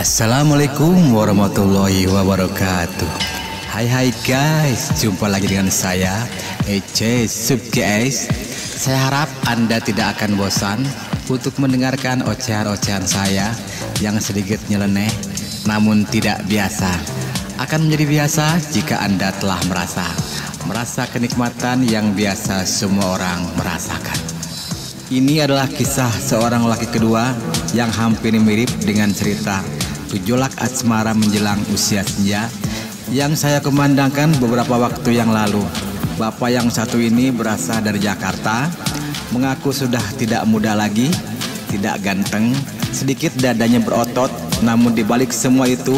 Assalamualaikum warahmatullahi wabarakatuh. Hai guys, jumpa lagi dengan saya Ece Sub guys. Saya harap Anda tidak akan bosan untuk mendengarkan ocehan-ocehan saya yang sedikit nyeleneh namun tidak biasa. Akan menjadi biasa jika Anda telah merasa kenikmatan yang biasa semua orang merasakan. Ini adalah kisah seorang laki kedua yang hampir mirip dengan cerita gejolak asmara menjelang usia senja yang saya kumandangkan beberapa waktu yang lalu. Bapak yang satu ini berasal dari Jakarta, mengaku sudah tidak muda lagi, tidak ganteng, sedikit dadanya berotot, namun dibalik semua itu,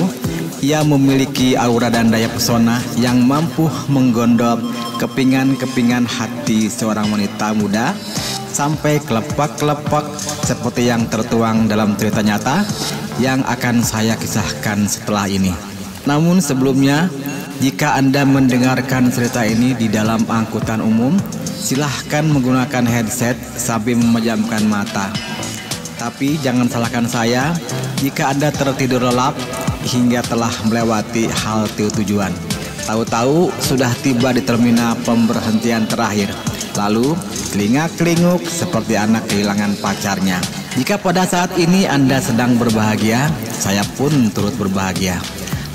ia memiliki aura dan daya pesona yang mampu menggondol kepingan-kepingan hati seorang wanita muda sampai kelepak-kelepak seperti yang tertuang dalam cerita nyata yang akan saya kisahkan setelah ini. Namun sebelumnya, jika Anda mendengarkan cerita ini di dalam angkutan umum, silahkan menggunakan headset sambil memejamkan mata. Tapi jangan salahkan saya jika Anda tertidur lelap hingga telah melewati halte tujuan. Tahu-tahu sudah tiba di terminal pemberhentian terakhir. Lalu telinga-kelinguk seperti anak kehilangan pacarnya. Jika pada saat ini Anda sedang berbahagia, saya pun turut berbahagia.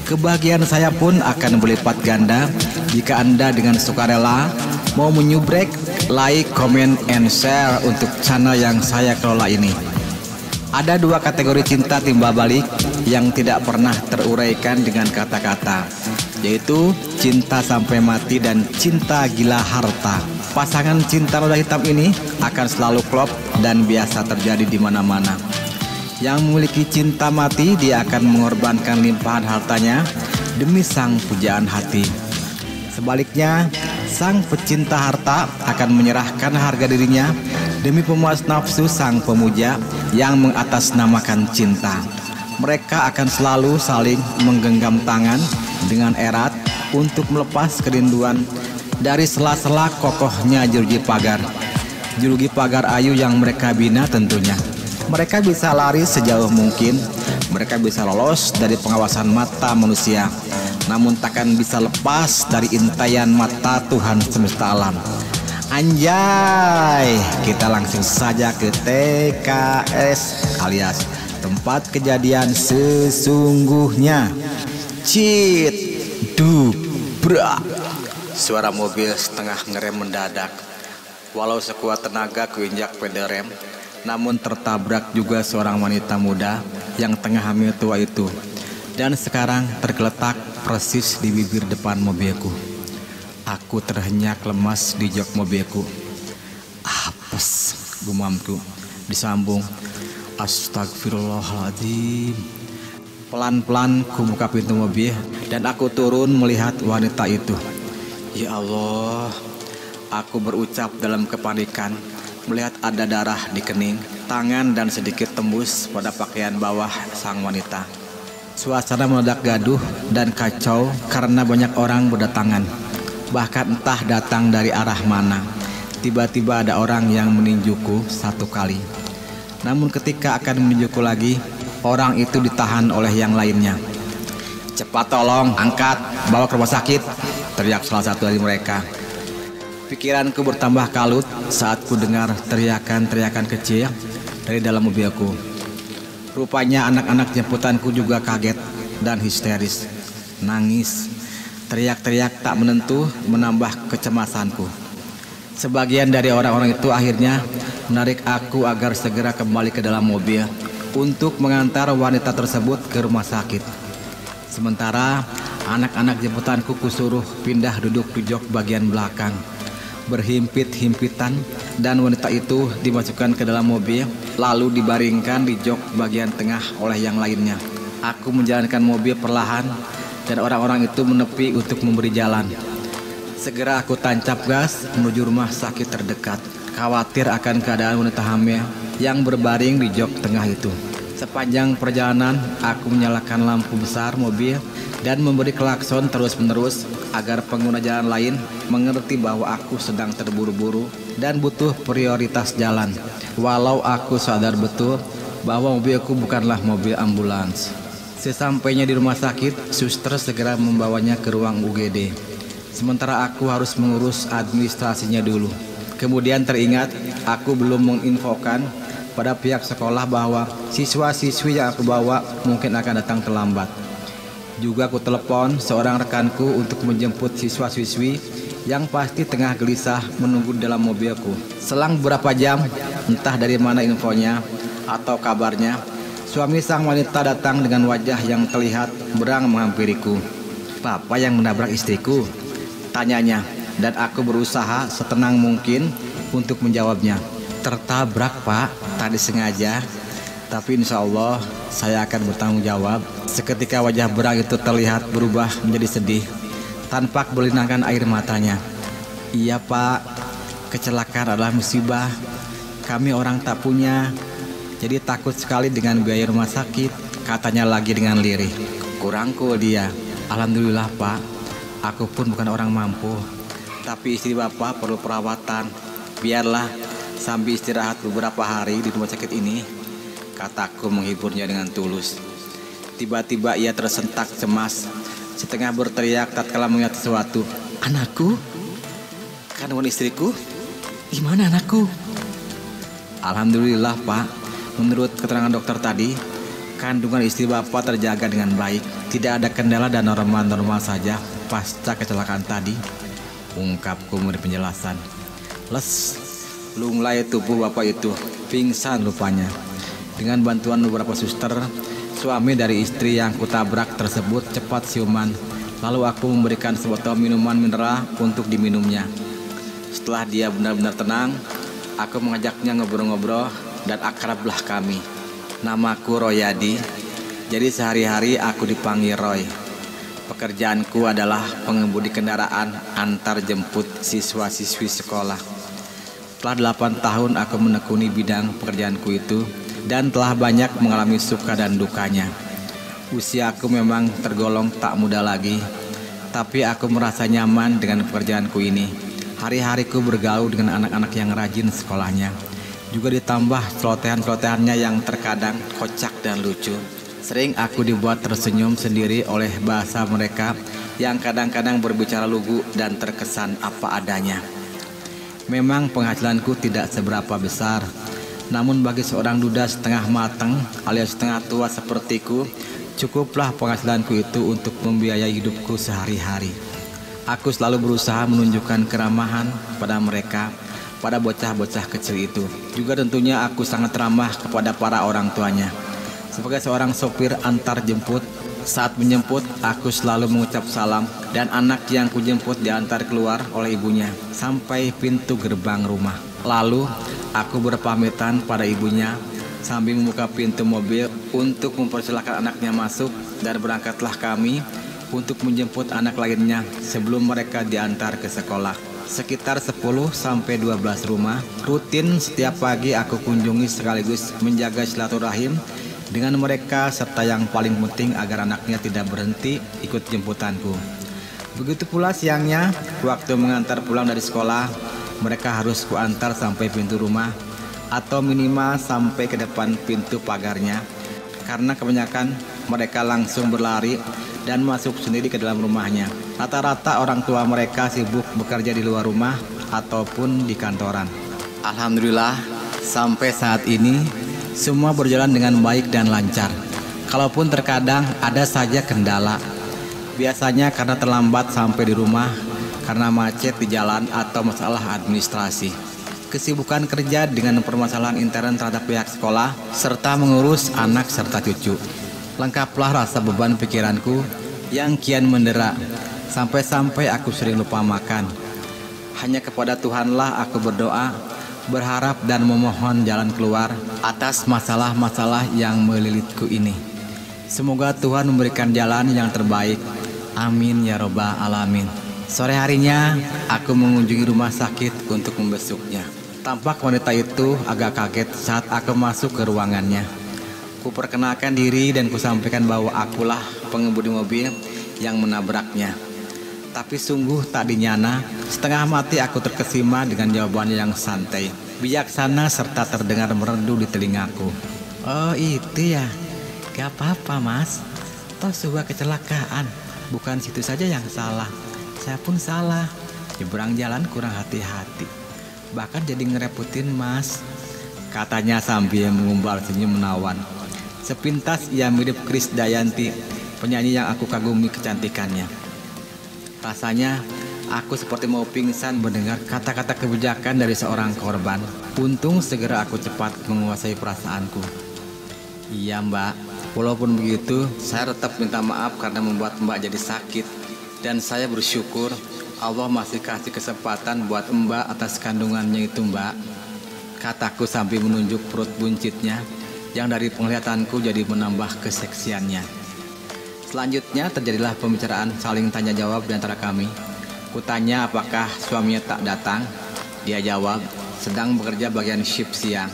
Kebahagiaan saya pun akan berlipat ganda jika Anda dengan sukarela mau menyubrek, like, comment, and share untuk channel yang saya kelola ini. Ada dua kategori cinta timbal balik yang tidak pernah teruraikan dengan kata-kata, yaitu cinta sampai mati dan cinta gila harta. Pasangan cinta roda hitam ini akan selalu klop dan biasa terjadi di mana-mana. Yang memiliki cinta mati, dia akan mengorbankan limpahan hartanya demi sang pujaan hati. Sebaliknya, sang pecinta harta akan menyerahkan harga dirinya demi pemuas nafsu sang pemuja yang mengatasnamakan cinta. Mereka akan selalu saling menggenggam tangan dengan erat untuk melepas kerinduan dari sela-sela kokohnya jeruji pagar ayu yang mereka bina tentunya. Mereka bisa lari sejauh mungkin, mereka bisa lolos dari pengawasan mata manusia, namun takkan bisa lepas dari intaian mata Tuhan semesta alam. Anjay, kita langsung saja ke TKS alias tempat kejadian sesungguhnya. Cit, dubrak. Suara mobil setengah ngerem mendadak. Walau sekuat tenaga kuinjak pedal rem, namun tertabrak juga seorang wanita muda yang tengah hamil tua itu. Dan sekarang tergeletak persis di bibir depan mobilku. Aku terhenyak lemas di jok mobilku. Apes, gumamku. Disambung, astagfirullahaladzim. Pelan-pelan ku buka pintu mobil dan aku turun melihat wanita itu. Ya Allah, aku berucap dalam kepanikan melihat ada darah di kening, tangan dan sedikit tembus pada pakaian bawah sang wanita. Suasana meledak gaduh dan kacau karena banyak orang berdatangan. Bahkan entah datang dari arah mana. Tiba-tiba ada orang yang meninjuku satu kali. Namun ketika akan meninjuku lagi, orang itu ditahan oleh yang lainnya. Cepat tolong, angkat, bawa ke rumah sakit, teriak salah satu dari mereka. Pikiranku bertambah kalut saat ku dengar teriakan-teriakan kecil dari dalam mobilku. Rupanya anak-anak jemputanku juga kaget dan histeris. Nangis, teriak-teriak tak menentu menambah kecemasanku. Sebagian dari orang-orang itu akhirnya menarik aku agar segera kembali ke dalam mobil untuk mengantar wanita tersebut ke rumah sakit. Sementara anak-anak jemputanku kusuruh pindah duduk di jok bagian belakang, berhimpit-himpitan, dan wanita itu dimasukkan ke dalam mobil lalu dibaringkan di jok bagian tengah oleh yang lainnya. Aku menjalankan mobil perlahan dan orang-orang itu menepi untuk memberi jalan. Segera aku tancap gas menuju rumah sakit terdekat, khawatir akan keadaan wanita hamil yang berbaring di jok tengah itu. Sepanjang perjalanan, aku menyalakan lampu besar mobil dan memberi klakson terus-menerus agar pengguna jalan lain mengerti bahwa aku sedang terburu-buru dan butuh prioritas jalan. Walau aku sadar betul bahwa mobilku bukanlah mobil ambulans. Sesampainya di rumah sakit, suster segera membawanya ke ruang UGD. Sementara aku harus mengurus administrasinya dulu. Kemudian teringat aku belum menginfokan pada pihak sekolah bahwa siswa-siswi yang aku bawa mungkin akan datang terlambat. Juga aku telepon seorang rekanku untuk menjemput siswa-siswi yang pasti tengah gelisah menunggu dalam mobilku. Selang beberapa jam, entah dari mana infonya atau kabarnya, suami sang wanita datang dengan wajah yang terlihat berang menghampiriku. "Papa yang menabrak istriku?" tanyanya, dan aku berusaha setenang mungkin untuk menjawabnya. "Tertabrak, Pak, tadi sengaja. Tapi insya Allah saya akan bertanggung jawab." Seketika wajah berang itu terlihat berubah menjadi sedih. Tanpa berlinangkan air matanya. "Iya Pak, kecelakaan adalah musibah. Kami orang tak punya, jadi takut sekali dengan biaya rumah sakit," katanya lagi dengan lirih. Kurangku dia. "Alhamdulillah Pak, aku pun bukan orang mampu. Tapi istri Bapak perlu perawatan. Biarlah sambil istirahat beberapa hari di rumah sakit ini," kataku menghiburnya dengan tulus. Tiba-tiba ia tersentak cemas, setengah berteriak tatkala melihat sesuatu. "Anakku? Kandungan istriku? Gimana anakku?" "Alhamdulillah Pak, menurut keterangan dokter tadi, kandungan istri Bapak terjaga dengan baik. Tidak ada kendala dan normal-normal saja pasca kecelakaan tadi," ungkapku memberi penjelasan. Les, lunglai tubuh Bapak itu, pingsan rupanya. Dengan bantuan beberapa suster, suami dari istri yang kutabrak tersebut cepat siuman. Lalu aku memberikan sebotol minuman mineral untuk diminumnya. Setelah dia benar-benar tenang, aku mengajaknya ngobrol-ngobrol dan akrablah kami. Namaku Royadi, jadi sehari-hari aku dipanggil Roy. Pekerjaanku adalah pengemudi kendaraan antar jemput siswa-siswi sekolah. Telah 8 tahun aku menekuni bidang pekerjaanku itu dan telah banyak mengalami suka dan dukanya. Usiaku memang tergolong tak muda lagi, tapi aku merasa nyaman dengan pekerjaanku ini. Hari-hariku bergaul dengan anak-anak yang rajin sekolahnya, juga ditambah celotehan-celotehannya yang terkadang kocak dan lucu. Sering aku dibuat tersenyum sendiri oleh bahasa mereka yang kadang-kadang berbicara lugu dan terkesan apa adanya. Memang penghasilanku tidak seberapa besar, namun bagi seorang duda setengah matang alias setengah tua sepertiku, cukuplah penghasilanku itu untuk membiayai hidupku sehari-hari. Aku selalu berusaha menunjukkan keramahan pada mereka, pada bocah-bocah kecil itu. Juga tentunya aku sangat ramah kepada para orang tuanya. Sebagai seorang sopir antar jemput, saat menjemput aku selalu mengucap salam dan anak yang kujemput diantar keluar oleh ibunya sampai pintu gerbang rumah. Lalu aku berpamitan pada ibunya sambil membuka pintu mobil untuk mempersilahkan anaknya masuk, dan berangkatlah kami untuk menjemput anak lainnya sebelum mereka diantar ke sekolah. Sekitar 10-12 rumah rutin setiap pagi aku kunjungi sekaligus menjaga silaturahim dengan mereka, serta yang paling penting agar anaknya tidak berhenti ikut jemputanku. Begitu pula siangnya, waktu mengantar pulang dari sekolah, mereka harus kuantar sampai pintu rumah atau minimal sampai ke depan pintu pagarnya, karena kebanyakan mereka langsung berlari dan masuk sendiri ke dalam rumahnya. Rata-rata orang tua mereka sibuk bekerja di luar rumah ataupun di kantoran. Alhamdulillah, sampai saat ini semua berjalan dengan baik dan lancar. Kalaupun terkadang ada saja kendala, biasanya karena terlambat sampai di rumah, karena macet di jalan atau masalah administrasi. Kesibukan kerja dengan permasalahan intern terhadap pihak sekolah, serta mengurus anak serta cucu. Lengkaplah rasa beban pikiranku yang kian mendera, sampai-sampai aku sering lupa makan. Hanya kepada Tuhanlah aku berdoa, berharap dan memohon jalan keluar atas masalah-masalah yang melilitku ini. Semoga Tuhan memberikan jalan yang terbaik. Amin ya robbal alamin. Sore harinya aku mengunjungi rumah sakit untuk membesuknya. Tampak wanita itu agak kaget saat aku masuk ke ruangannya. Kuperkenalkan diri dan kusampaikan bahwa akulah pengemudi mobil yang menabraknya. Tapi sungguh tak dinyana, setengah mati aku terkesima dengan jawabannya yang santai, bijaksana serta terdengar merdu di telingaku. "Oh itu ya, gak apa-apa mas, atau sebuah kecelakaan. Bukan situ saja yang salah, saya pun salah. Nyebrang jalan kurang hati-hati, bahkan jadi ngerepotin Mas, katanya sambil mengumbal senyum menawan. Sepintas ia mirip Krisdayanti, penyanyi yang aku kagumi kecantikannya. Rasanya aku seperti mau pingsan mendengar kata-kata kebijakan dari seorang korban. Untung segera aku cepat menguasai perasaanku. Iya Mbak, walaupun begitu saya tetap minta maaf karena membuat Mbak jadi sakit. Dan saya bersyukur Allah masih kasih kesempatan buat Mbak atas kandungannya itu Mbak, kataku sambil menunjuk perut buncitnya yang dari penglihatanku jadi menambah keseksiannya. Selanjutnya terjadilah pembicaraan saling tanya jawab di antara kami. Kutanya apakah suaminya tak datang. Dia jawab sedang bekerja bagian shift siang.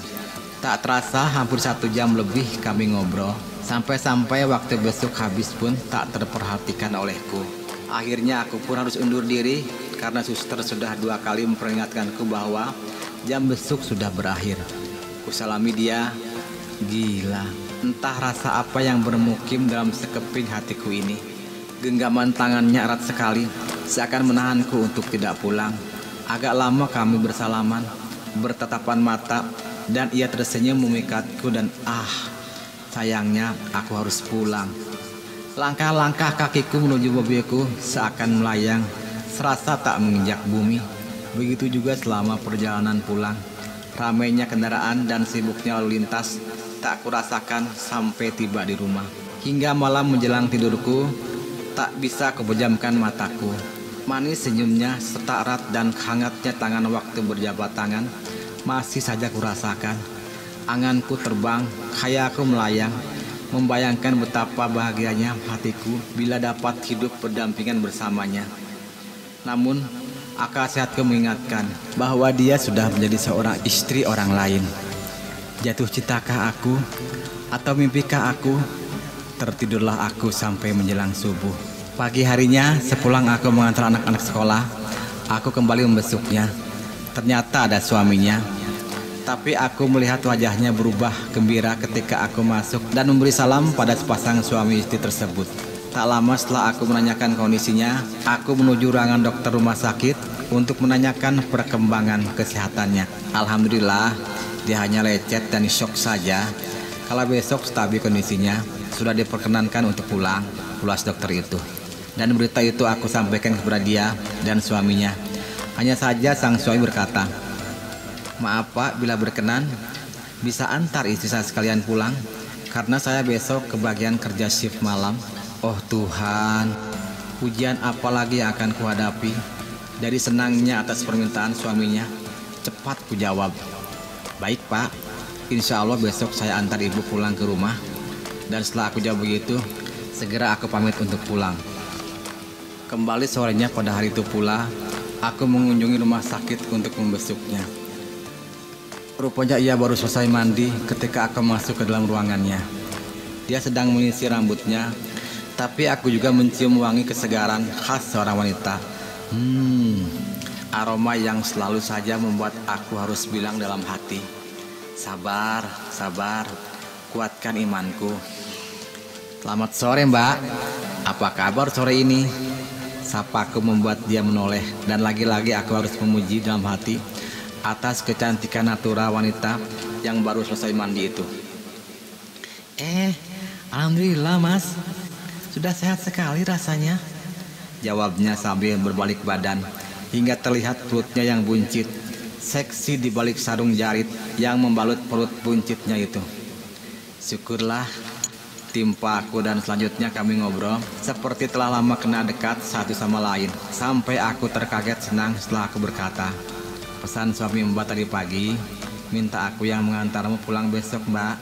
Tak terasa hampir 1 jam lebih kami ngobrol. Sampai-sampai waktu besok habis pun tak terperhatikan olehku. Akhirnya aku pun harus undur diri karena suster sudah 2 kali memperingatkanku bahwa jam besuk sudah berakhir. Kusalami dia. Gila, entah rasa apa yang bermukim dalam sekeping hatiku ini. Genggaman tangannya erat sekali, seakan menahanku untuk tidak pulang. Agak lama kami bersalaman, bertatapan mata, dan ia tersenyum memikatku dan sayangnya aku harus pulang. Langkah-langkah kakiku menuju mobilku seakan melayang, serasa tak menginjak bumi. Begitu juga selama perjalanan pulang. Ramainya kendaraan dan sibuknya lalu lintas tak kurasakan sampai tiba di rumah. Hingga malam menjelang tidurku, tak bisa kupejamkan mataku. Manis senyumnya serta erat dan hangatnya tangan waktu berjabat tangan masih saja kurasakan. Anganku terbang, khayaku melayang, membayangkan betapa bahagianya hatiku bila dapat hidup berdampingan bersamanya. Namun, akal sehatku mengingatkan bahwa dia sudah menjadi seorang istri orang lain. Jatuh cintakah aku atau mimpikah aku? Tertidurlah aku sampai menjelang subuh. Pagi harinya, sepulang aku mengantar anak-anak sekolah, aku kembali membesuknya. Ternyata ada suaminya. Tapi aku melihat wajahnya berubah gembira ketika aku masuk dan memberi salam pada sepasang suami istri tersebut. Tak lama setelah aku menanyakan kondisinya, aku menuju ruangan dokter rumah sakit untuk menanyakan perkembangan kesehatannya. Alhamdulillah, dia hanya lecet dan shock saja. Kalau besok stabil kondisinya, sudah diperkenankan untuk pulang, ulas dokter itu. Dan berita itu aku sampaikan kepada dia dan suaminya. Hanya saja sang suami berkata, "Maaf Pak, bila berkenan, bisa antar istri saya sekalian pulang, karena saya besok kebagian kerja shift malam." Oh Tuhan, ujian apa lagi yang akan kuhadapi? Dari senangnya atas permintaan suaminya, cepat kujawab, "Baik Pak, insya Allah besok saya antar ibu pulang ke rumah." Dan setelah aku jawab begitu, segera aku pamit untuk pulang. Kembali sorenya pada hari itu pula, aku mengunjungi rumah sakit untuk membesuknya. Rupanya ia baru selesai mandi ketika aku masuk ke dalam ruangannya. Dia sedang menyisir rambutnya, tapi aku juga mencium wangi kesegaran khas seorang wanita. Aroma yang selalu saja membuat aku harus bilang dalam hati, "Sabar, sabar, kuatkan imanku." "Selamat sore Mbak, apa kabar sore ini?" Sapaku membuat dia menoleh, dan lagi-lagi aku harus memuji dalam hati atas kecantikan natura wanita yang baru selesai mandi itu. Alhamdulillah Mas, sudah sehat sekali rasanya," jawabnya sambil berbalik badan hingga terlihat perutnya yang buncit, seksi di balik sarung jarit yang membalut perut buncitnya itu. Syukurlah, timpa aku dan selanjutnya kami ngobrol seperti telah lama kena dekat satu sama lain. Sampai aku terkaget senang setelah aku berkata, "Pesan suami Mbak tadi pagi, minta aku yang mengantarmu pulang besok Mbak."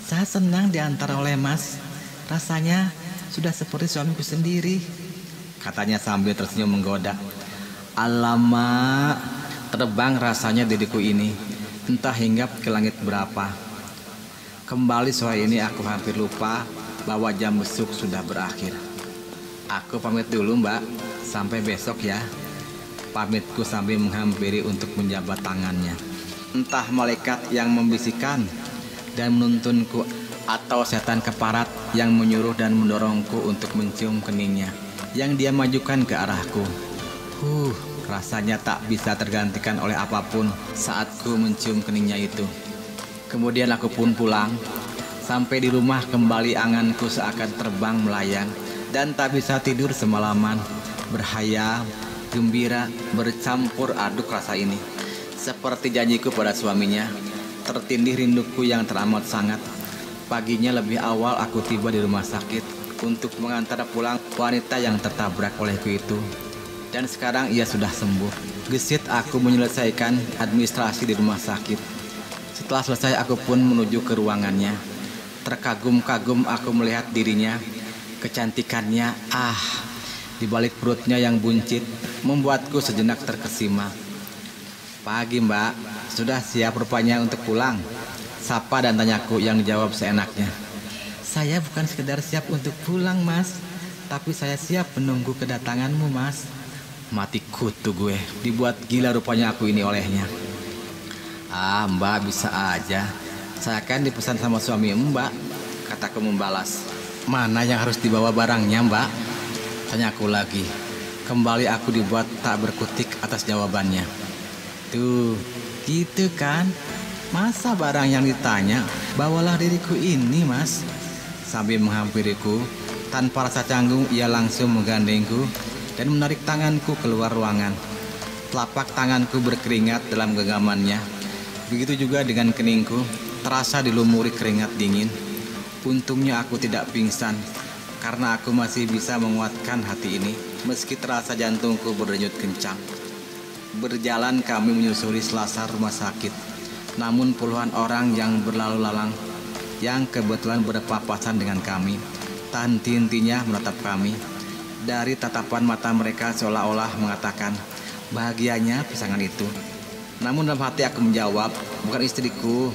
"Saya senang diantar oleh Mas, rasanya sudah seperti suamiku sendiri," katanya sambil tersenyum menggoda. Alamak, terbang rasanya diriku ini, entah hinggap ke langit berapa. Kembali sore ini aku hampir lupa bahwa jam besuk sudah berakhir. "Aku pamit dulu Mbak, sampai besok ya," pamitku sambil menghampiri untuk menjabat tangannya. Entah malaikat yang membisikkan dan menuntunku atau setan keparat yang menyuruh dan mendorongku untuk mencium keningnya yang dia majukan ke arahku. Rasanya tak bisa tergantikan oleh apapun saat ku mencium keningnya itu. Kemudian aku pun pulang. Sampai di rumah kembali anganku seakan terbang melayang dan tak bisa tidur semalaman. Berhayal, gembira, bercampur aduk rasa ini. Seperti janjiku pada suaminya, tertindih rinduku yang teramat sangat. Paginya lebih awal aku tiba di rumah sakit untuk mengantar pulang wanita yang tertabrak olehku itu. Dan sekarang ia sudah sembuh. Gesit aku menyelesaikan administrasi di rumah sakit. Setelah selesai aku pun menuju ke ruangannya. Terkagum-kagum aku melihat dirinya. Kecantikannya, di balik perutnya yang buncit membuatku sejenak terkesima. Pagi mbak, sudah siap rupanya untuk pulang? Sapa dan tanyaku yang jawab seenaknya. Saya bukan sekedar siap untuk pulang mas, tapi saya siap menunggu kedatanganmu mas. Mati kutu gue, dibuat gila rupanya aku ini olehnya. Mbak bisa aja, saya kan dipesan sama suami mbak, kataku membalas. Mana yang harus dibawa barangnya mbak? Tanyaku lagi. Kembali aku dibuat tak berkutik atas jawabannya. Tuh, gitu kan? Masa barang yang ditanya, bawalah diriku ini mas. Sambil menghampiriku, tanpa rasa canggung ia langsung menggandengku dan menarik tanganku keluar ruangan. Telapak tanganku berkeringat dalam genggamannya. Begitu juga dengan keningku, terasa dilumuri keringat dingin. Untungnya aku tidak pingsan, karena aku masih bisa menguatkan hati ini, meski terasa jantungku berdenyut kencang. Berjalan kami menyusuri selasar rumah sakit. Namun puluhan orang yang berlalu lalang, yang kebetulan berpapasan dengan kami, tak henti-hentinya menatap kami. Dari tatapan mata mereka seolah-olah mengatakan, bahagianya pasangan itu. Namun dalam hati aku menjawab, bukan istriku,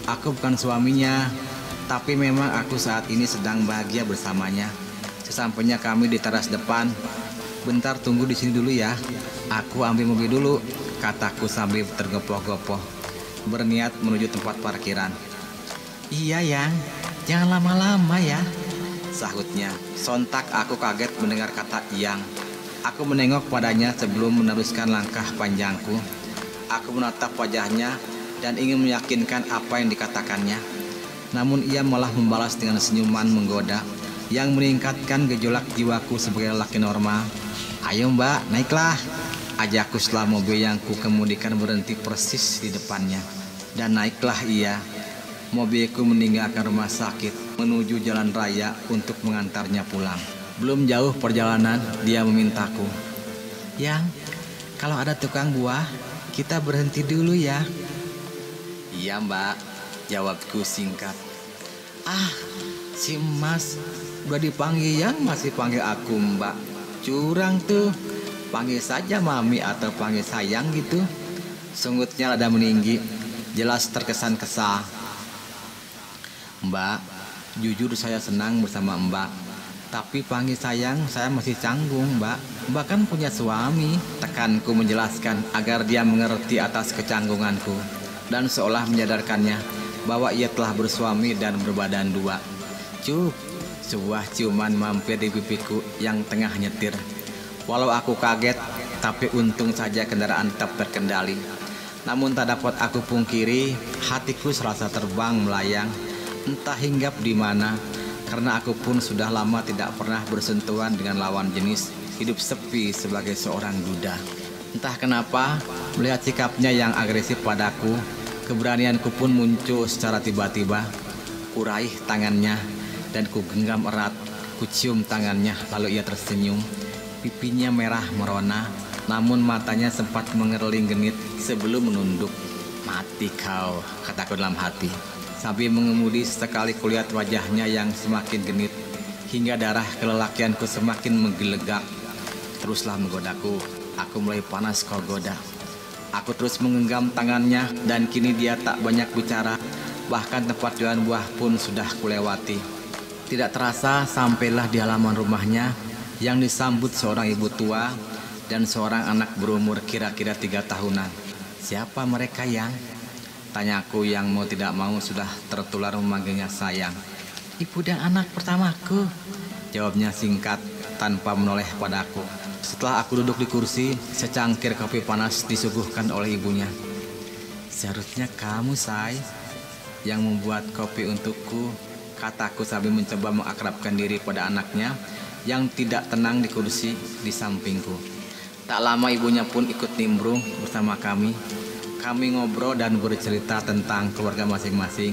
aku bukan suaminya, tapi memang aku saat ini sedang bahagia bersamanya. Sesampainya kami di teras depan, bentar tunggu di sini dulu ya, aku ambil mobil dulu, kataku sambil tergopoh-gopoh, berniat menuju tempat parkiran. Iya yang, jangan lama-lama ya, sahutnya. Sontak aku kaget mendengar kata yang. Aku menengok padanya sebelum meneruskan langkah panjangku. Aku menatap wajahnya dan ingin meyakinkan apa yang dikatakannya. Namun ia malah membalas dengan senyuman menggoda yang meningkatkan gejolak jiwaku sebagai lelaki normal. Ayo mbak, naiklah, ajakku setelah mobil yang ku kemudikan berhenti persis di depannya. Dan naiklah ia. Mobilku meninggalkan rumah sakit menuju jalan raya untuk mengantarnya pulang. Belum jauh perjalanan, dia memintaku, yang, kalau ada tukang buah, kita berhenti dulu ya. Iya mbak, jawabku singkat. Si emas udah dipanggil yang masih panggil aku mbak. Curang tuh, panggil saja mami atau panggil sayang gitu. Sungutnya rada meninggi, jelas terkesan kesal. Mbak, jujur saya senang bersama mbak, tapi panggil sayang saya masih canggung mbak. Mbak kan punya suami, tekanku menjelaskan agar dia mengerti atas kecanggunganku. Dan seolah menyadarkannya bahwa ia telah bersuami dan berbadan dua. Sebuah ciuman mampir di pipiku yang tengah nyetir. Walau aku kaget, tapi untung saja kendaraan tetap terkendali. Namun tak dapat aku pungkiri, hatiku serasa terbang melayang, entah hinggap di mana, karena aku pun sudah lama tidak pernah bersentuhan dengan lawan jenis, hidup sepi sebagai seorang duda. Entah kenapa, melihat sikapnya yang agresif padaku, keberanianku pun muncul secara tiba-tiba. Kuraih tangannya dan ku genggam erat, ku cium tangannya, lalu ia tersenyum. Pipinya merah merona, namun matanya sempat mengerling genit sebelum menunduk. Mati kau, kataku dalam hati. Sambil mengemudi sekali kulihat wajahnya yang semakin genit, hingga darah kelelakianku semakin menggelegak. Teruslah menggodaku, aku mulai panas kau goda. Aku terus menggenggam tangannya dan kini dia tak banyak bicara. Bahkan tempat jualan buah pun sudah kulewati. Tidak terasa sampailah di halaman rumahnya yang disambut seorang ibu tua dan seorang anak berumur kira-kira 3 tahunan. Siapa mereka yang? Tanyaku yang mau tidak mau sudah tertular memanggilnya sayang. Ibu dan anak pertamaku, Jawabnya singkat tanpa menoleh padaku. Setelah aku duduk di kursi, secangkir kopi panas disuguhkan oleh ibunya. Seharusnya kamu, Say, yang membuat kopi untukku, kataku sambil mencoba mengakrabkan diri pada anaknya yang tidak tenang di kursi di sampingku. Tak lama ibunya pun ikut nimbrung bersama kami. Kami ngobrol dan bercerita tentang keluarga masing-masing.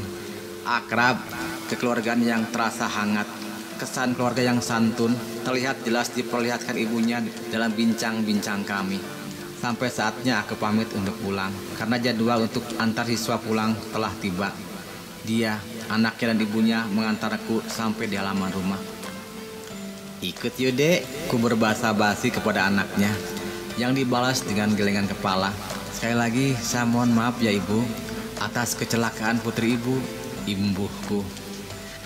Akrab, kekeluargaan yang terasa hangat. Kesan keluarga yang santun terlihat jelas diperlihatkan ibunya dalam bincang-bincang kami. Sampai saatnya aku pamit untuk pulang, karena jadwal untuk antar siswa pulang telah tiba. Dia, anaknya dan ibunya mengantarku sampai di halaman rumah. Ikut yuk dek, ku berbahasa basi kepada anaknya, yang dibalas dengan gelengan kepala. Sekali lagi saya mohon maaf ya ibu, atas kecelakaan putri ibu, imbuhku.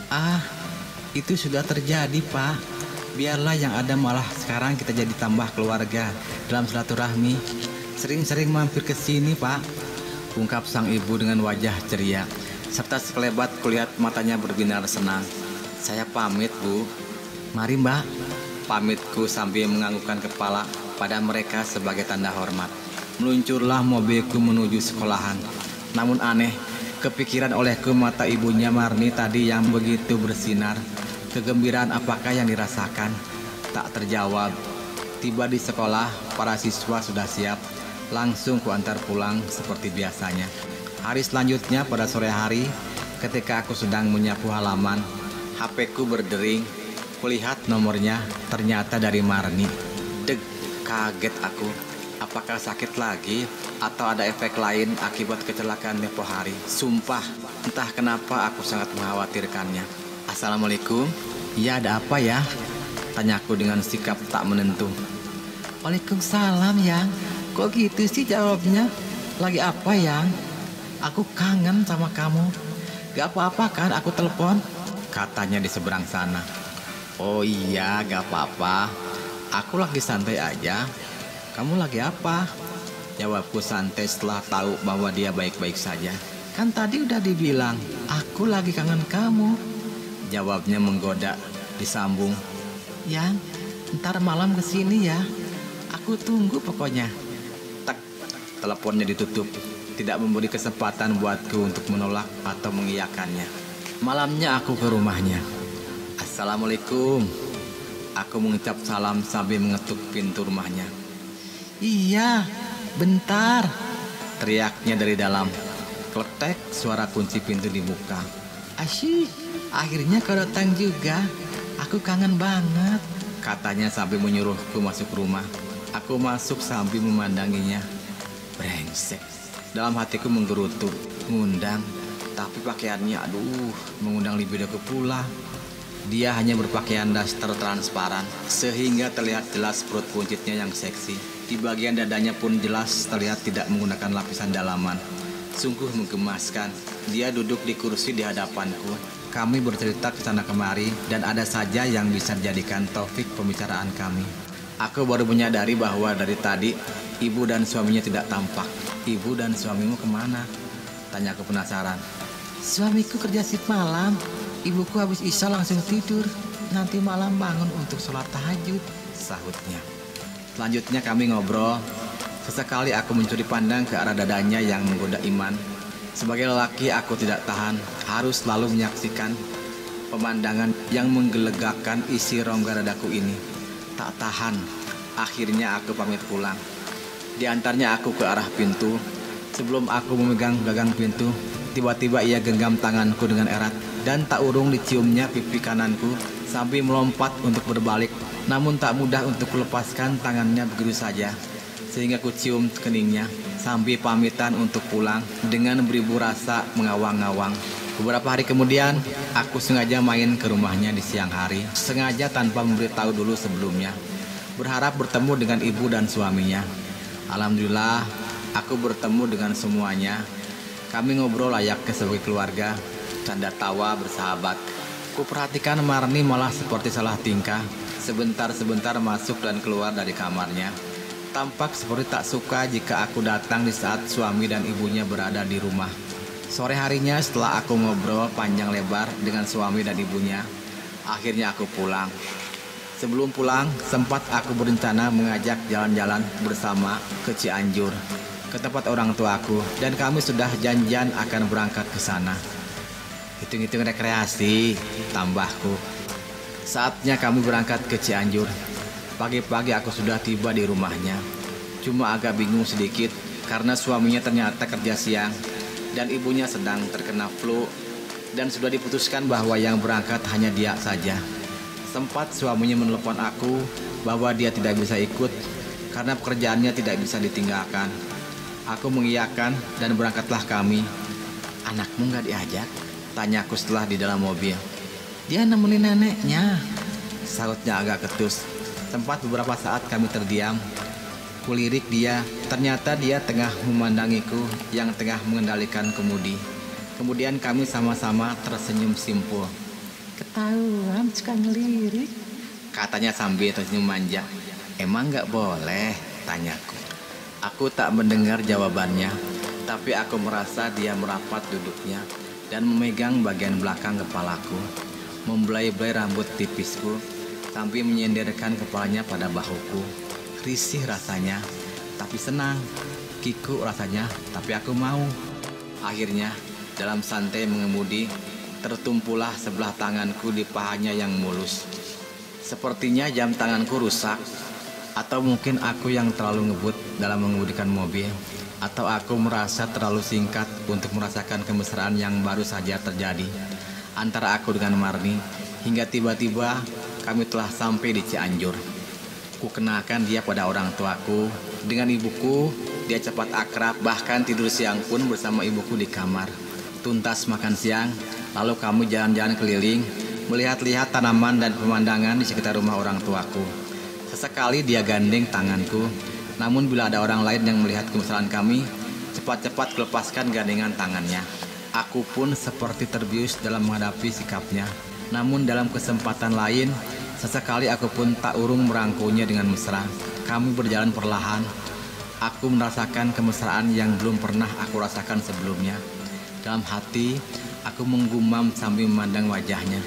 Ah, itu sudah terjadi pak. Biarlah yang ada, malah sekarang kita jadi tambah keluarga dalam silaturahmi. Sering-sering mampir ke sini pak, ungkap sang ibu dengan wajah ceria, serta sekelebat kulihat matanya berbinar senang. Saya pamit bu. Mari mbak, pamitku sambil menganggukkan kepala pada mereka sebagai tanda hormat. Meluncurlah mobilku menuju sekolahan. Namun aneh, kepikiran olehku mata ibunya Marni tadi yang begitu bersinar. Kegembiraan apakah yang dirasakan? Tak terjawab. Tiba di sekolah, para siswa sudah siap. Langsung kuantar pulang seperti biasanya. Hari selanjutnya pada sore hari, ketika aku sedang menyapu halaman, HP-ku berdering. Kulihat nomornya, ternyata dari Marni. Deg, kaget aku. Apakah sakit lagi atau ada efek lain akibat kecelakaan tempo hari? Sumpah, entah kenapa aku sangat mengkhawatirkannya. Assalamualaikum. ya ada apa ya? Tanyaku dengan sikap tak menentu. Waalaikumsalam yang. Kok gitu sih jawabnya? Lagi apa yang? Aku kangen sama kamu. Gak apa-apa kan aku telepon? Katanya di seberang sana. Oh iya, gak apa-apa. Aku lagi santai aja. Kamu lagi apa? Jawabku santai setelah tahu bahwa dia baik-baik saja. Kan tadi udah dibilang, aku lagi kangen kamu. Jawabnya menggoda, disambung. Yang, ntar malam kesini ya. Aku tunggu pokoknya. Tak, teleponnya ditutup. Tidak memberi kesempatan buatku untuk menolak atau mengiyakannya. Malamnya aku ke rumahnya. Assalamualaikum. Aku mengucap salam sambil mengetuk pintu rumahnya. Iya, bentar, teriaknya dari dalam. Kletek, suara kunci pintu dibuka. Asyik, akhirnya kau datang juga. Aku kangen banget, katanya sambil menyuruhku masuk rumah. Aku masuk sambil memandanginya. Brengsek. Dalam hatiku menggerutu. Ngundang, tapi pakaiannya aduh, mengundang libidoku pula. Dia hanya berpakaian daster transparan, sehingga terlihat jelas perut buncitnya yang seksi. Di bagian dadanya pun jelas terlihat tidak menggunakan lapisan dalaman. Sungguh menggemaskan. Dia duduk di kursi di hadapanku. Kami bercerita ke sana kemari, dan ada saja yang bisa dijadikan topik pembicaraan kami. Aku baru menyadari bahwa dari tadi ibu dan suaminya tidak tampak. Ibu dan suamimu kemana? Tanyaku penasaran. Suamiku kerja shift malam. Ibuku habis isya langsung tidur. Nanti malam bangun untuk sholat tahajud, sahutnya. Selanjutnya kami ngobrol. Sesekali aku mencuri pandang ke arah dadanya yang menggoda iman. Sebagai lelaki aku tidak tahan, harus selalu menyaksikan pemandangan yang menggelegakan isi rongga dadaku ini. Tak tahan, akhirnya aku pamit pulang. Diantarnya aku ke arah pintu. Sebelum aku memegang gagang pintu, tiba-tiba ia genggam tanganku dengan erat, dan tak urung diciumnya pipi kananku sambil melompat untuk berbalik. Namun tak mudah untuk melepaskan tangannya begitu saja, sehingga ku cium keningnya sambil pamitan untuk pulang dengan beribu rasa mengawang-awang. Beberapa hari kemudian, aku sengaja main ke rumahnya di siang hari, sengaja tanpa memberitahu dulu sebelumnya, berharap bertemu dengan ibu dan suaminya. Alhamdulillah, aku bertemu dengan semuanya. Kami ngobrol layaknya sebagai keluarga, canda tawa bersahabat. Kuperhatikan Marni malah seperti salah tingkah, sebentar-sebentar masuk dan keluar dari kamarnya. Tampak seperti tak suka jika aku datang di saat suami dan ibunya berada di rumah. Sore harinya setelah aku ngobrol panjang lebar dengan suami dan ibunya, akhirnya aku pulang. Sebelum pulang, sempat aku berencana mengajak jalan-jalan bersama ke Cianjur, ke tempat orang tuaku, dan kami sudah janjian akan berangkat ke sana. Hitung-hitung rekreasi, tambahku. Saatnya kami berangkat ke Cianjur. Pagi-pagi aku sudah tiba di rumahnya. Cuma agak bingung sedikit karena suaminya ternyata kerja siang dan ibunya sedang terkena flu, dan sudah diputuskan bahwa yang berangkat hanya dia saja. Sempat suaminya menelepon aku bahwa dia tidak bisa ikut karena pekerjaannya tidak bisa ditinggalkan. Aku mengiyakan dan berangkatlah kami. "Anakmu nggak diajak?" tanyaku setelah di dalam mobil. "Dia nemenin neneknya," sahutnya agak ketus. Tempat beberapa saat kami terdiam. Kulirik dia, ternyata dia tengah memandangiku yang tengah mengendalikan kemudi. Kemudian kami sama-sama tersenyum simpul. Ketahuan suka ngelirik, Katanya sambil tersenyum manja. "Emang nggak boleh?" tanyaku. Aku tak mendengar jawabannya, tapi aku merasa dia merapat duduknya dan memegang bagian belakang kepalaku, membelai-belai rambut tipisku, sambil menyenderkan kepalanya pada bahuku. Risih rasanya, tapi senang. Kiku rasanya, tapi aku mau. Akhirnya, dalam santai mengemudi, tertumpulah sebelah tanganku di pahanya yang mulus. Sepertinya jam tanganku rusak, atau mungkin aku yang terlalu ngebut dalam mengemudikan mobil, atau aku merasa terlalu singkat untuk merasakan kemesraan yang baru saja terjadi antara aku dengan Marni, hingga tiba-tiba kami telah sampai di Cianjur. Kukenalkan dia pada orang tuaku. Dengan ibuku, dia cepat akrab, bahkan tidur siang pun bersama ibuku di kamar. Tuntas makan siang, lalu kami jalan-jalan keliling, melihat-lihat tanaman dan pemandangan di sekitar rumah orang tuaku. Sesekali dia gandeng tanganku, namun bila ada orang lain yang melihat kemesraan kami, cepat-cepat kulepaskan gandengan tangannya. Aku pun seperti terbius dalam menghadapi sikapnya. Namun dalam kesempatan lain, sesekali aku pun tak urung merangkulnya dengan mesra. Kami berjalan perlahan. Aku merasakan kemesraan yang belum pernah aku rasakan sebelumnya. Dalam hati, aku menggumam sambil memandang wajahnya.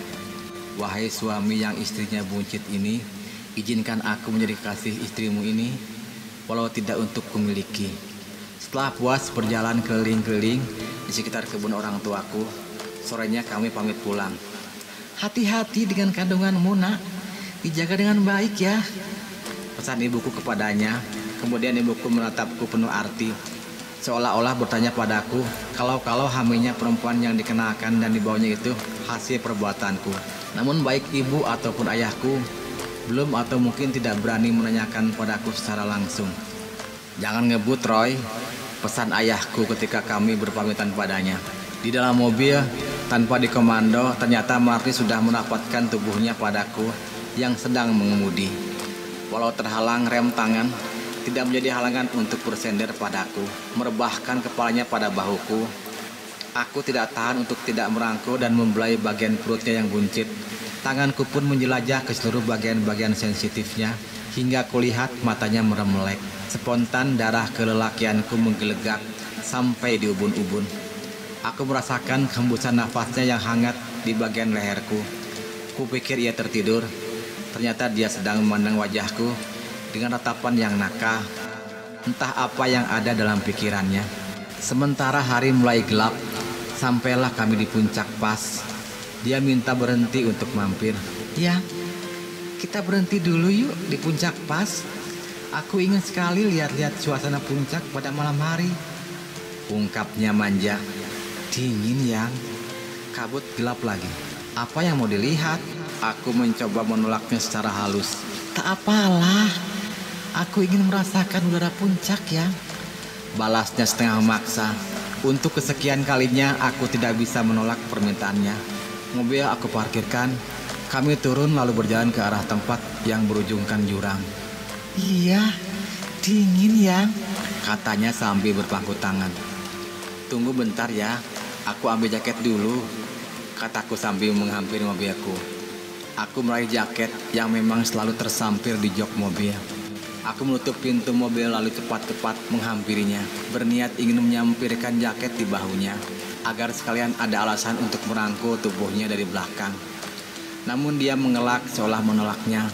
"Wahai suami yang istrinya buncit ini, izinkan aku menjadi kasih istrimu ini, walau tidak untuk kumiliki." Setelah puas berjalan keliling-keliling di sekitar kebun orang tuaku, sorenya kami pamit pulang. "Hati-hati dengan kandunganmu, nak. Dijaga dengan baik ya," pesan ibuku kepadanya. Kemudian ibuku menatapku penuh arti, seolah-olah bertanya padaku kalau hamilnya perempuan yang dikenalkan dan dibawanya itu hasil perbuatanku. Namun baik ibu ataupun ayahku belum atau mungkin tidak berani menanyakan padaku secara langsung. "Jangan ngebut, Roy," pesan ayahku ketika kami berpamitan padanya. Di dalam mobil, tanpa dikomando, ternyata Marni sudah merapatkan tubuhnya padaku yang sedang mengemudi. Walau terhalang rem tangan, tidak menjadi halangan untuk bersender padaku, merebahkan kepalanya pada bahuku. Aku tidak tahan untuk tidak merangkul dan membelai bagian perutnya yang buncit. Tanganku pun menjelajah ke seluruh bagian-bagian sensitifnya, hingga kulihat matanya meremelek. Spontan darah kelelakianku menggelegak sampai di ubun-ubun. Aku merasakan hembusan nafasnya yang hangat di bagian leherku. Kupikir ia tertidur, ternyata dia sedang memandang wajahku dengan ratapan yang nakal. Entah apa yang ada dalam pikirannya. Sementara hari mulai gelap, sampailah kami di puncak pas. Dia minta berhenti untuk mampir. "Ya, kita berhenti dulu yuk di puncak pas. Aku ingin sekali lihat-lihat suasana puncak pada malam hari," ungkapnya manja. "Dingin yang, kabut gelap lagi. Apa yang mau dilihat?" Aku mencoba menolaknya secara halus. "Tak apalah, aku ingin merasakan udara puncak ya," balasnya setengah memaksa. Untuk kesekian kalinya aku tidak bisa menolak permintaannya. Mobil aku parkirkan. Kami turun lalu berjalan ke arah tempat yang berujungkan jurang. "Iya, dingin yang," katanya sambil berpangku tangan. "Tunggu bentar ya, aku ambil jaket dulu," kataku sambil menghampiri mobilku. Aku meraih jaket yang memang selalu tersampir di jok mobil. Aku menutup pintu mobil lalu cepat-cepat menghampirinya, berniat ingin menyampirkan jaket di bahunya, agar sekalian ada alasan untuk merangkul tubuhnya dari belakang. Namun dia mengelak seolah menolaknya.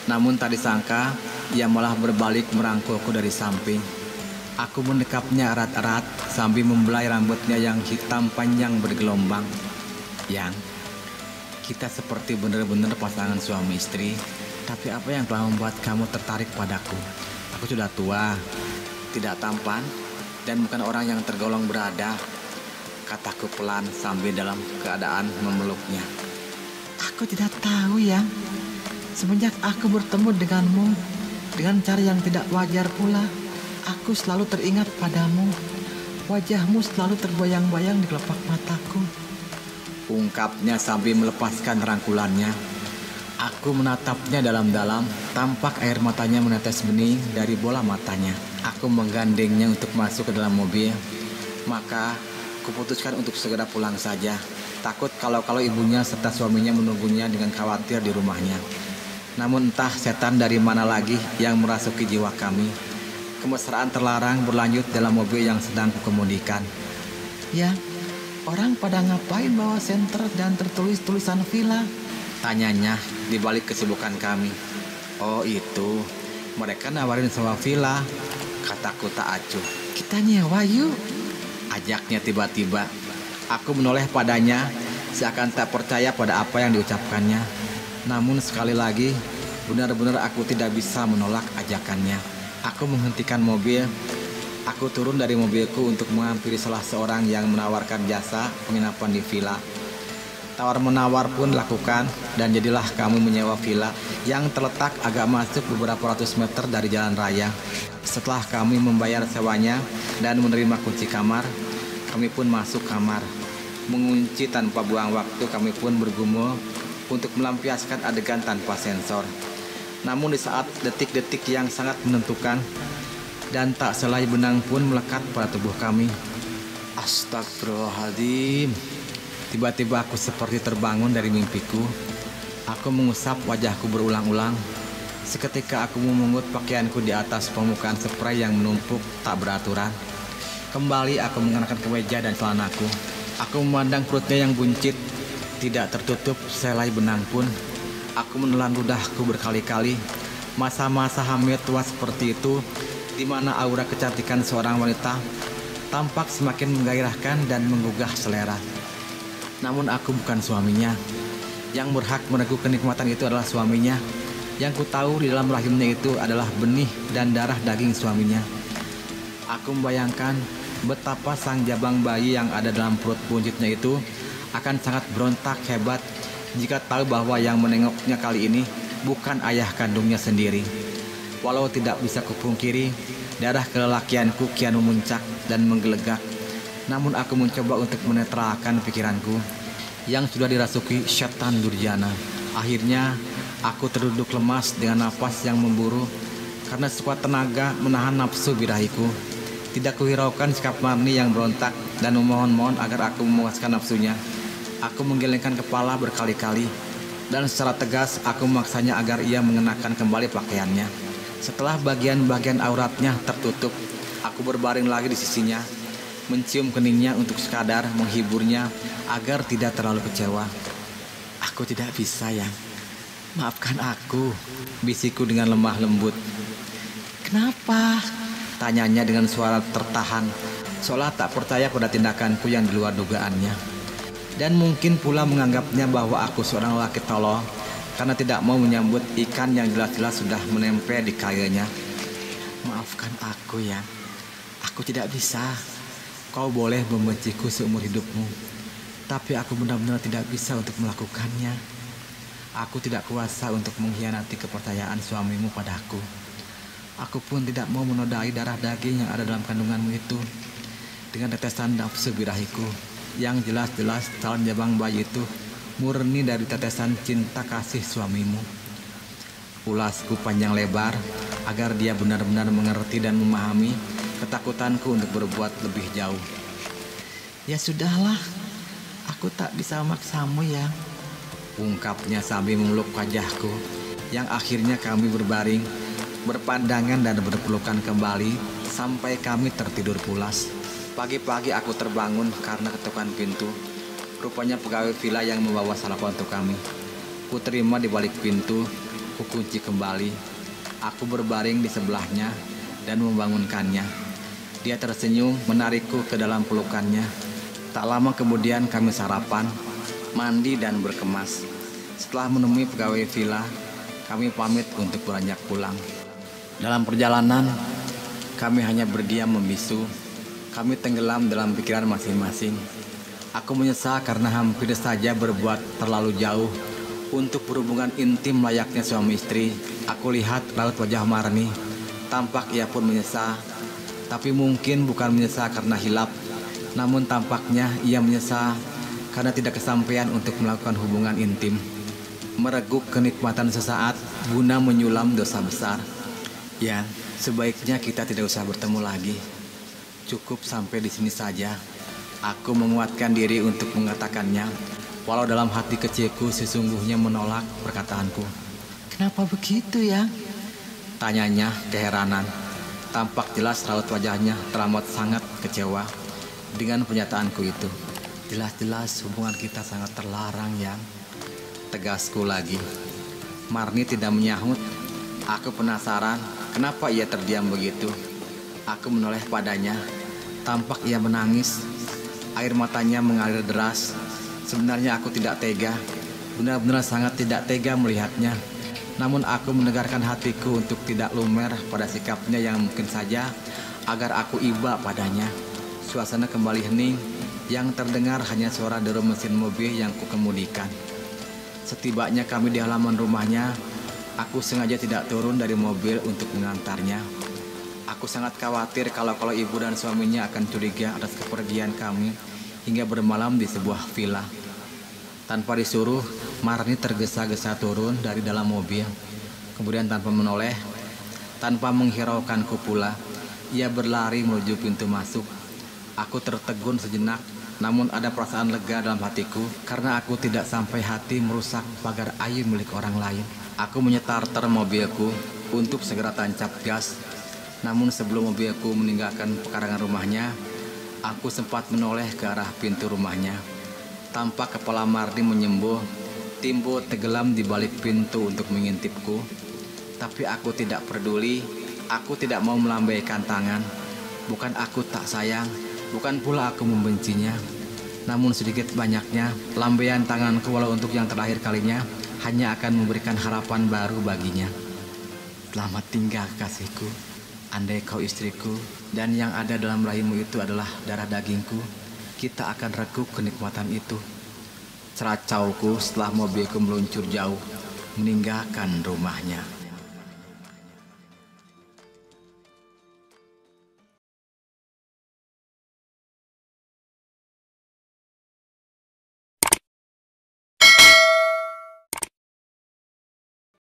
Namun tak disangka, ia malah berbalik merangkulku dari samping. Aku mendekapnya erat-erat sambil membelai rambutnya yang hitam panjang bergelombang. Yang, kita seperti benar-benar pasangan suami istri. Tapi apa yang telah membuat kamu tertarik padaku? Aku sudah tua, tidak tampan, dan bukan orang yang tergolong berada, kataku pelan sambil dalam keadaan memeluknya. Aku tidak tahu, Yang. Semenjak aku bertemu denganmu dengan cara yang tidak wajar pula, aku selalu teringat padamu. Wajahmu selalu terbayang-bayang di kelopak mataku, ungkapnya sambil melepaskan rangkulannya. Aku menatapnya dalam-dalam, tampak air matanya menetes bening dari bola matanya. Aku menggandengnya untuk masuk ke dalam mobil. Maka kuputuskan untuk segera pulang saja. Takut kalau ibunya serta suaminya menunggunya dengan khawatir di rumahnya. Namun entah setan dari mana lagi yang merasuki jiwa kami. Kemesraan terlarang berlanjut dalam mobil yang sedang kukemudikan. Ya, orang pada ngapain bawa senter dan tertulis tulisan villa? Tanyanya di balik kesibukan kami. Oh itu, mereka nawarin sewa villa, kataku tak acuh. Kita nyewa yuk, ajaknya tiba-tiba. Aku menoleh padanya, seakan tak percaya pada apa yang diucapkannya. Namun sekali lagi, benar-benar aku tidak bisa menolak ajakannya. Aku menghentikan mobil. Aku turun dari mobilku untuk menghampiri salah seorang yang menawarkan jasa penginapan di villa. Tawar-menawar pun dilakukan dan jadilah kami menyewa villa yang terletak agak masuk beberapa ratus meter dari jalan raya. Setelah kami membayar sewanya dan menerima kunci kamar, kami pun masuk kamar. Mengunci tanpa buang waktu, kami pun bergumul untuk melampiaskan adegan tanpa sensor. Namun di saat detik-detik yang sangat menentukan dan tak selai benang pun melekat pada tubuh kami. Astagfirullahaladzim. Tiba-tiba aku seperti terbangun dari mimpiku. Aku mengusap wajahku berulang-ulang. Seketika aku memungut pakaianku di atas permukaan spray yang menumpuk tak beraturan. Kembali aku mengenakan kemeja dan celanaku. Aku memandang perutnya yang buncit, tidak tertutup selai benang pun. Aku menelan ludahku berkali-kali. Masa-masa hamil tua seperti itu, di mana aura kecantikan seorang wanita tampak semakin menggairahkan dan menggugah selera. Namun aku bukan suaminya. Yang berhak meneguh kenikmatan itu adalah suaminya. Yang ku tahu di dalam rahimnya itu adalah benih dan darah daging suaminya. Aku membayangkan betapa sang jabang bayi yang ada dalam perut buncitnya itu akan sangat berontak hebat jika tahu bahwa yang menengoknya kali ini bukan ayah kandungnya sendiri. Walau tidak bisa kupungkiri, darah kelelakianku kian memuncak dan menggelegak. Namun aku mencoba untuk menetralkan pikiranku yang sudah dirasuki setan durjana. Akhirnya aku terduduk lemas dengan napas yang memburu karena sekuat tenaga menahan nafsu birahiku. Tidak kuhiraukan sikap Marni yang berontak dan memohon-mohon agar aku memuaskan nafsunya. Aku menggelengkan kepala berkali-kali dan secara tegas aku memaksanya agar ia mengenakan kembali pakaiannya. Setelah bagian-bagian auratnya tertutup, aku berbaring lagi di sisinya, mencium keningnya untuk sekadar menghiburnya agar tidak terlalu kecewa. Aku tidak bisa, Yang. Maafkan aku, bisikku dengan lemah lembut. Kenapa? Tanyanya dengan suara tertahan, seolah tak percaya pada tindakanku yang di luar dugaannya. Dan mungkin pula menganggapnya bahwa aku seorang lelaki tolol karena tidak mau menyambut ikan yang jelas-jelas sudah menempel di kayunya. Maafkan aku, Yang. Aku tidak bisa. Kau boleh membenciku seumur hidupmu, tapi aku benar-benar tidak bisa untuk melakukannya. Aku tidak kuasa untuk mengkhianati kepercayaan suamimu padaku. Aku pun tidak mau menodai darah daging yang ada dalam kandunganmu itu dengan tetesan nafsu birahiku yang jelas-jelas calon jabang bayi itu murni dari tetesan cinta kasih suamimu. Ulasku panjang lebar agar dia benar-benar mengerti dan memahami ketakutanku untuk berbuat lebih jauh. Ya sudahlah, aku tak bisa memaksamu, ya, ungkapnya sambil memeluk wajahku yang akhirnya kami berbaring berpandangan dan berpelukan kembali sampai kami tertidur pulas. Pagi-pagi aku terbangun karena ketukan pintu. Rupanya pegawai villa yang membawa sarapan untuk kami. Ku terima di balik pintu, ku kunci kembali. Aku berbaring di sebelahnya dan membangunkannya. Dia tersenyum menarikku ke dalam pelukannya. Tak lama kemudian kami sarapan, mandi dan berkemas. Setelah menemui pegawai villa, kami pamit untuk beranjak pulang. Dalam perjalanan, kami hanya berdiam membisu. Kami tenggelam dalam pikiran masing-masing. Aku menyesal karena hampir saja berbuat terlalu jauh untuk berhubungan intim layaknya suami istri. Aku lihat raut wajah Marni. Tampak ia pun menyesal. Tapi mungkin bukan menyesal karena hilap. Namun tampaknya ia menyesal karena tidak kesampaian untuk melakukan hubungan intim. Mereguk kenikmatan sesaat guna menyulam dosa besar. Ya, sebaiknya kita tidak usah bertemu lagi. Cukup sampai di sini saja. Aku menguatkan diri untuk mengatakannya, walau dalam hati kecilku sesungguhnya menolak perkataanku. Kenapa begitu ya? Tanyanya keheranan. Tampak jelas raut wajahnya teramat sangat kecewa dengan pernyataanku itu. Jelas-jelas hubungan kita sangat terlarang, Yang. Tegasku lagi. Marni tidak menyahut. Aku penasaran kenapa ia terdiam begitu. Aku menoleh padanya. Tampak ia menangis. Air matanya mengalir deras. Sebenarnya aku tidak tega. Benar-benar sangat tidak tega melihatnya. Namun aku menegarkan hatiku untuk tidak lumer pada sikapnya yang mungkin saja agar aku iba padanya. Suasana kembali hening. Yang terdengar hanya suara deru mesin mobil yang kukemudikan. Setibanya kami di halaman rumahnya, aku sengaja tidak turun dari mobil untuk mengantarnya. Aku sangat khawatir kalau ibu dan suaminya akan curiga atas kepergian kami hingga bermalam di sebuah villa. Tanpa disuruh, Marni tergesa-gesa turun dari dalam mobil. Kemudian tanpa menoleh, tanpa menghiraukanku pula, ia berlari menuju pintu masuk. Aku tertegun sejenak, namun ada perasaan lega dalam hatiku karena aku tidak sampai hati merusak pagar ayu milik orang lain. Aku menyetarter mobilku untuk segera tancap gas. Namun sebelum mobilku meninggalkan pekarangan rumahnya, aku sempat menoleh ke arah pintu rumahnya. Tampak kepala Marni menyembuh, timbul tenggelam di balik pintu untuk mengintipku. Tapi aku tidak peduli, aku tidak mau melambaikan tangan. Bukan aku tak sayang, bukan pula aku membencinya. Namun sedikit banyaknya, lambaian tanganku walau untuk yang terakhir kalinya hanya akan memberikan harapan baru baginya. Selamat tinggal kasihku. Andai kau istriku dan yang ada dalam rahimmu itu adalah darah dagingku, kita akan reguk kenikmatan itu. Ceracauku setelah mobilku meluncur jauh meninggalkan rumahnya.